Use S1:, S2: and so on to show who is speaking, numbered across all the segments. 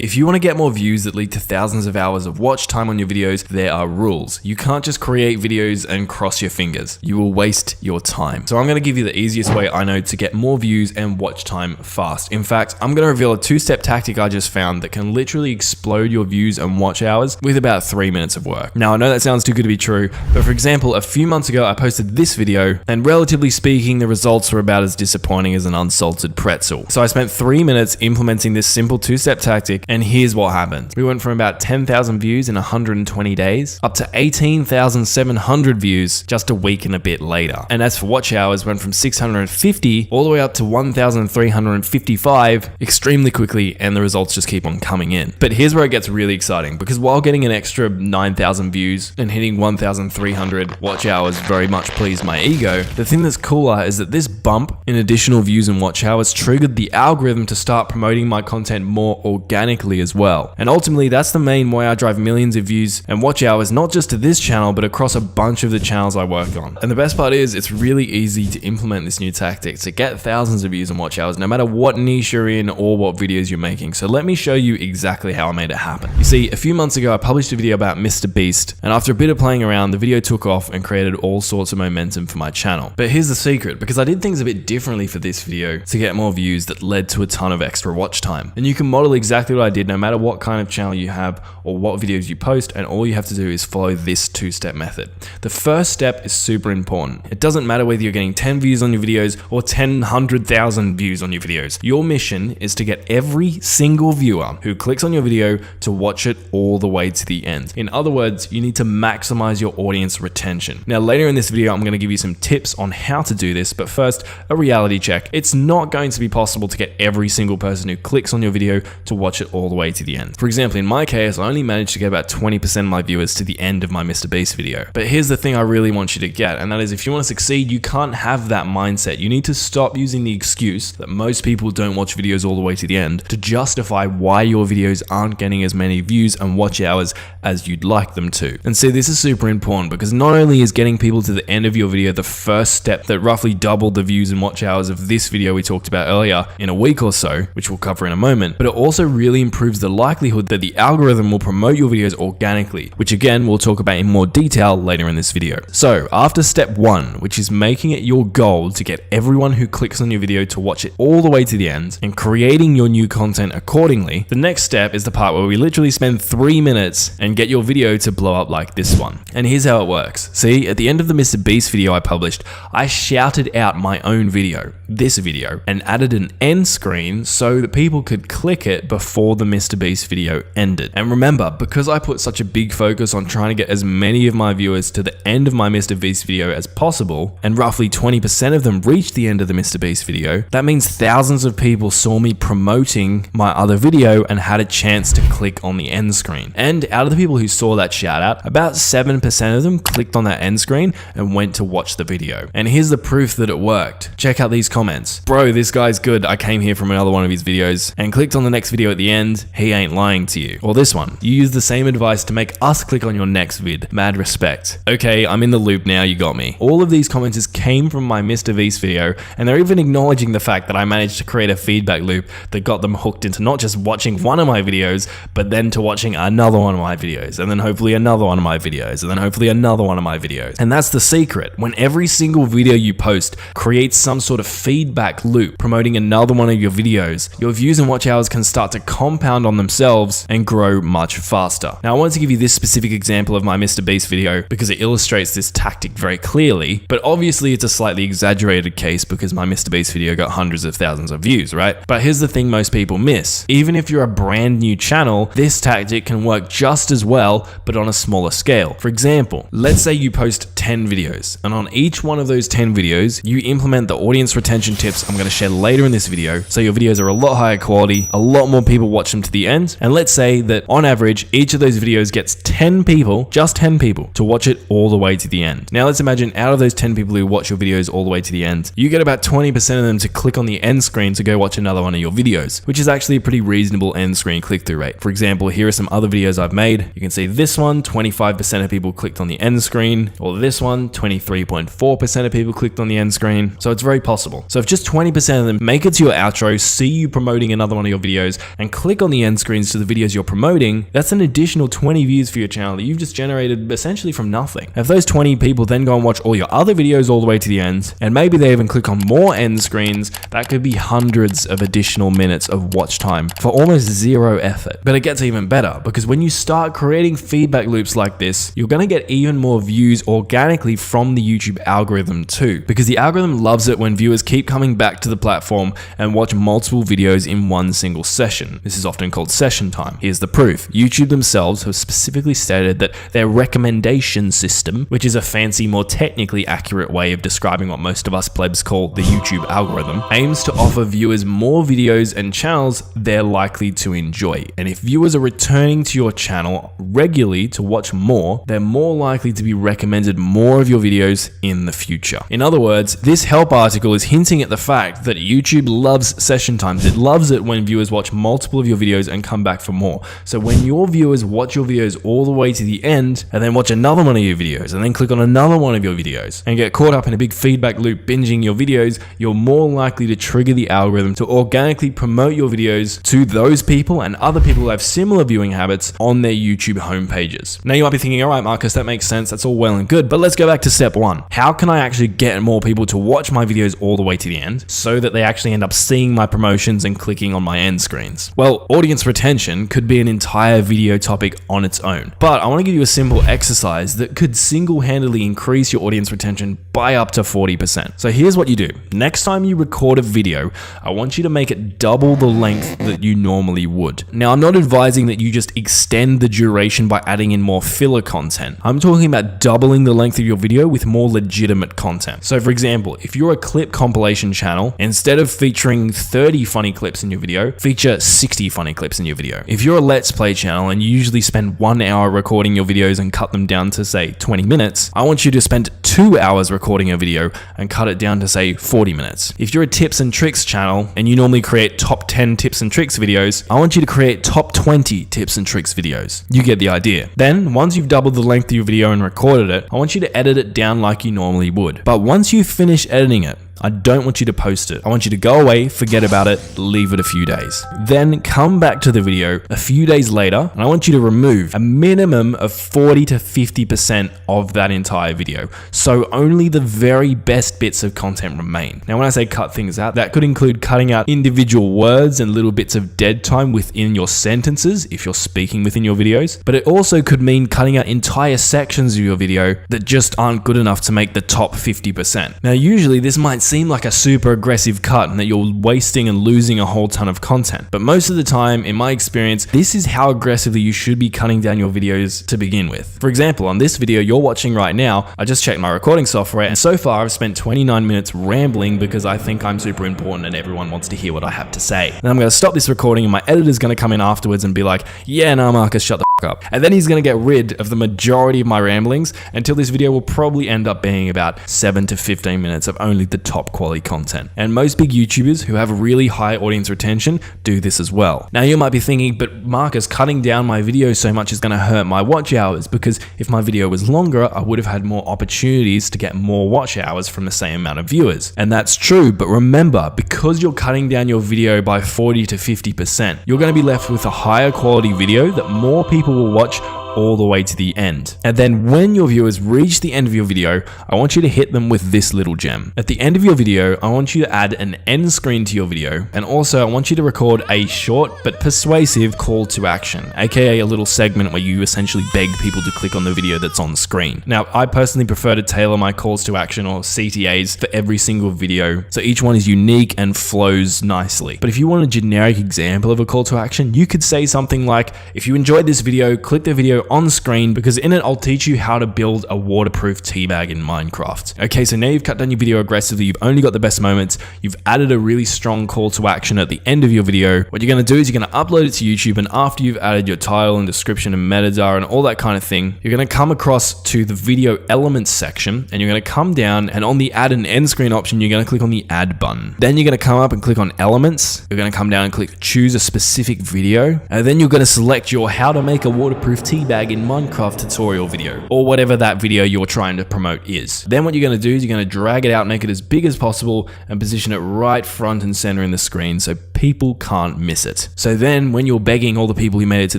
S1: If you want to get more views that lead to thousands of hours of watch time on your videos, there are rules. You can't just create videos and cross your fingers. You will waste your time. So I'm going to give you the easiest way I know to get more views and watch time fast. In fact, I'm going to reveal a two-step tactic I just found that can literally explode your views and watch hours with about 3 minutes of work. Now, I know that sounds too good to be true, but for example, a few months ago, I posted this video, and relatively speaking, the results were about as disappointing as an unsalted pretzel. So I spent 3 minutes implementing this simple two-step tactic, and here's what happened. We went from about 10,000 views in 120 days up to 18,700 views just a week and a bit later. And as for watch hours, went from 650 all the way up to 1,355 extremely quickly, and the results just keep on coming in. But here's where it gets really exciting, because while getting an extra 9,000 views and hitting 1,300 watch hours very much pleased my ego, the thing that's cooler is that this bump in additional views and watch hours triggered the algorithm to start promoting my content more organically as well. And ultimately, that's the main way I drive millions of views and watch hours, not just to this channel, but across a bunch of the channels I work on. And the best part is, it's really easy to implement this new tactic to get thousands of views and watch hours, no matter what niche you're in or what videos you're making. So let me show you exactly how I made it happen. You see, a few months ago, I published a video about Mr. Beast, and after a bit of playing around, the video took off and created all sorts of momentum for my channel. But here's the secret, because I did things a bit differently for this video to get more views that led to a ton of extra watch time. And you can model exactly what I did no matter what kind of channel you have or what videos you post, and all you have to do is follow this two-step method. The first step is super important. It doesn't matter whether you're getting 10 views on your videos or 100,000 views on your videos. Your mission is to get every single viewer who clicks on your video to watch it all the way to the end. In other words, you need to maximize your audience retention. Now, later in this video, I'm going to give you some tips on how to do this, but first, a reality check. It's not going to be possible to get every single person who clicks on your video to watch it all the way to the end. For example, in my case, I only managed to get about 20% of my viewers to the end of my Mr. Beast video. But here's the thing I really want you to get, and that is, if you want to succeed, you can't have that mindset. You need to stop using the excuse that most people don't watch videos all the way to the end to justify why your videos aren't getting as many views and watch hours as you'd like them to. And see, this is super important, because not only is getting people to the end of your video the first step that roughly doubled the views and watch hours of this video we talked about earlier in a week or so, which we'll cover in a moment, but it also really improves the likelihood that the algorithm will promote your videos organically, which again, we'll talk about in more detail later in this video. So after step 1, which is making it your goal to get everyone who clicks on your video to watch it all the way to the end and creating your new content accordingly, the next step is the part where we literally spend 3 minutes and get your video to blow up like this one. And here's how it works. See, at the end of the Mr. Beast video I published, I shouted out my own video, this video, and added an end screen so that people could click it before the Mr. Beast video ended. And remember, because I put such a big focus on trying to get as many of my viewers to the end of my Mr. Beast video as possible, and roughly 20% of them reached the end of the Mr. Beast video, that means thousands of people saw me promoting my other video and had a chance to click on the end screen. And out of the people who saw that shout out, about 7% of them clicked on that end screen and went to watch the video. And here's the proof that it worked. Check out these comments. Bro, this guy's good. I came here from another one of his videos and clicked on the next video at the end. He ain't lying to you. Or this one. You used the same advice to make us click on your next vid. Mad respect. Okay, I'm in the loop now, you got me. All of these commenters came from my Mr. Beast video, and they're even acknowledging the fact that I managed to create a feedback loop that got them hooked into not just watching one of my videos, but then to watching another one of my videos, and then hopefully another one of my videos, and then hopefully another one of my videos. And that's the secret. When every single video you post creates some sort of feedback loop promoting another one of your videos, your views and watch hours can start to compound on themselves and grow much faster. Now, I wanted to give you this specific example of my Mr. Beast video because it illustrates this tactic very clearly, but obviously it's a slightly exaggerated case because my Mr. Beast video got hundreds of thousands of views, right? But here's the thing most people miss. Even if you're a brand new channel, this tactic can work just as well, but on a smaller scale. For example, let's say you post 10 videos, and on each one of those 10 videos, you implement the audience retention tips I'm going to share later in this video, so your videos are a lot higher quality, a lot more people watch them to the end, and let's say that on average, each of those videos gets 10 people, just 10 people, to watch it all the way to the end. Now let's imagine out of those 10 people who watch your videos all the way to the end, you get about 20% of them to click on the end screen to go watch another one of your videos, which is actually a pretty reasonable end screen click-through rate. For example, here are some other videos I've made. You can see this one, 25% of people clicked on the end screen, or this one, 23.4% of people clicked on the end screen. So it's very possible. So if just 20% of them make it to your outro, see you promoting another one of your videos, and click click on the end screens to the videos you're promoting, that's an additional 20 views for your channel that you've just generated essentially from nothing. If those 20 people then go and watch all your other videos all the way to the end, and maybe they even click on more end screens, that could be hundreds of additional minutes of watch time for almost zero effort. But it gets even better, because when you start creating feedback loops like this, you're gonna get even more views organically from the YouTube algorithm too, because the algorithm loves it when viewers keep coming back to the platform and watch multiple videos in one single session. This is often called session time. Here's the proof. YouTube themselves have specifically stated that their recommendation system, which is a fancy, more technically accurate way of describing what most of us plebs call the YouTube algorithm, aims to offer viewers more videos and channels they're likely to enjoy. And if viewers are returning to your channel regularly to watch more, they're more likely to be recommended more of your videos in the future. In other words, this help article is hinting at the fact that YouTube loves session times. It loves it when viewers watch multiple of your videos and come back for more. So when your viewers watch your videos all the way to the end and then watch another one of your videos and then click on another one of your videos and get caught up in a big feedback loop binging your videos, you're more likely to trigger the algorithm to organically promote your videos to those people and other people who have similar viewing habits on their YouTube homepages. Now you might be thinking, all right, Marcus, that makes sense. That's all well and good, but let's go back to step one. How can I actually get more people to watch my videos all the way to the end so that they actually end up seeing my promotions and clicking on my end screens? Well, audience retention could be an entire video topic on its own, but I want to give you a simple exercise that could single-handedly increase your audience retention by up to 40%. So here's what you do. Next time you record a video, I want you to make it double the length that you normally would. Now, I'm not advising that you just extend the duration by adding in more filler content. I'm talking about doubling the length of your video with more legitimate content. So for example, if you're a clip compilation channel, instead of featuring 30 funny clips in your video, feature 60 funny clips in your video. If you're a Let's Play channel and you usually spend 1 hour recording your videos and cut them down to say 20 minutes, I want you to spend 2 hours recording a video and cut it down to say 40 minutes. If you're a tips and tricks channel and you normally create top 10 tips and tricks videos, I want you to create top 20 tips and tricks videos. You get the idea. Then once you've doubled the length of your video and recorded it, I want you to edit it down like you normally would. But once you finish editing it, I don't want you to post it. I want you to go away, forget about it, leave it a few days. Then come back to the video a few days later, and I want you to remove a minimum of 40 to 50% of that entire video. So only the very best bits of content remain. Now, when I say cut things out, that could include cutting out individual words and little bits of dead time within your sentences if you're speaking within your videos. But it also could mean cutting out entire sections of your video that just aren't good enough to make the top 50%. Now, usually this might seem like a super aggressive cut and that you're wasting and losing a whole ton of content. But most of the time, in my experience, this is how aggressively you should be cutting down your videos to begin with. For example, on this video you're watching right now, I just checked my recording software and so far I've spent 29 minutes rambling because I think I'm super important and everyone wants to hear what I have to say. And I'm going to stop this recording and my editor's going to come in afterwards and be like, yeah, no, Marcus, shut the up. And then he's going to get rid of the majority of my ramblings until this video will probably end up being about 7 to 15 minutes of only the top quality content. And most big YouTubers who have really high audience retention do this as well. Now you might be thinking, but Marcus, cutting down my video so much is going to hurt my watch hours, because if my video was longer, I would have had more opportunities to get more watch hours from the same amount of viewers. And that's true, but remember, because you're cutting down your video by 40 to 50%, you're going to be left with a higher quality video that more people will watch all the way to the end. And then when your viewers reach the end of your video, I want you to hit them with this little gem. At the end of your video, I want you to add an end screen to your video, and also I want you to record a short but persuasive call to action, aka a little segment where you essentially beg people to click on the video that's on screen. Now, I personally prefer to tailor my calls to action, or CTAs, for every single video, so each one is unique and flows nicely. But if you want a generic example of a call to action, you could say something like, if you enjoyed this video, click the video on screen, because in it I'll teach you how to build a waterproof teabag in Minecraft. Okay, so now you've cut down your video aggressively, you've only got the best moments, you've added a really strong call to action at the end of your video. What you're going to do is you're going to upload it to YouTube, and after you've added your title and description and metadata and all that kind of thing, you're going to come across to the video elements section, and you're going to come down, and on the add and end screen option, you're going to click on the add button. Then you're going to come up and click on elements. You're going to come down and click choose a specific video, and then you're going to select your how to make a waterproof teabag in Minecraft tutorial video, or whatever that video you're trying to promote is. Then what you're going to do is you're going to drag it out, make it as big as possible, and position it right front and center in the screen so people can't miss it. So then when you're begging all the people who made it to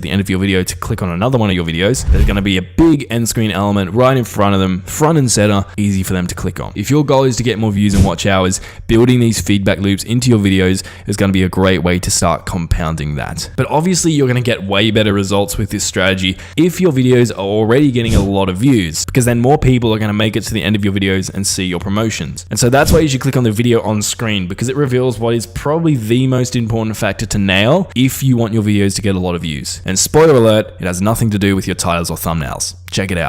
S1: the end of your video to click on another one of your videos, there's going to be a big end screen element right in front of them, front and center, easy for them to click on. If your goal is to get more views and watch hours, building these feedback loops into your videos is going to be a great way to start compounding that. But obviously you're going to get way better results with this strategy if your videos are already getting a lot of views, because then more people are going to make it to the end of your videos and see your promotions. And so that's why you should click on the video on screen, because it reveals what is probably the most important factor to nail if you want your videos to get a lot of views. And spoiler alert, it has nothing to do with your titles or thumbnails. Check it out.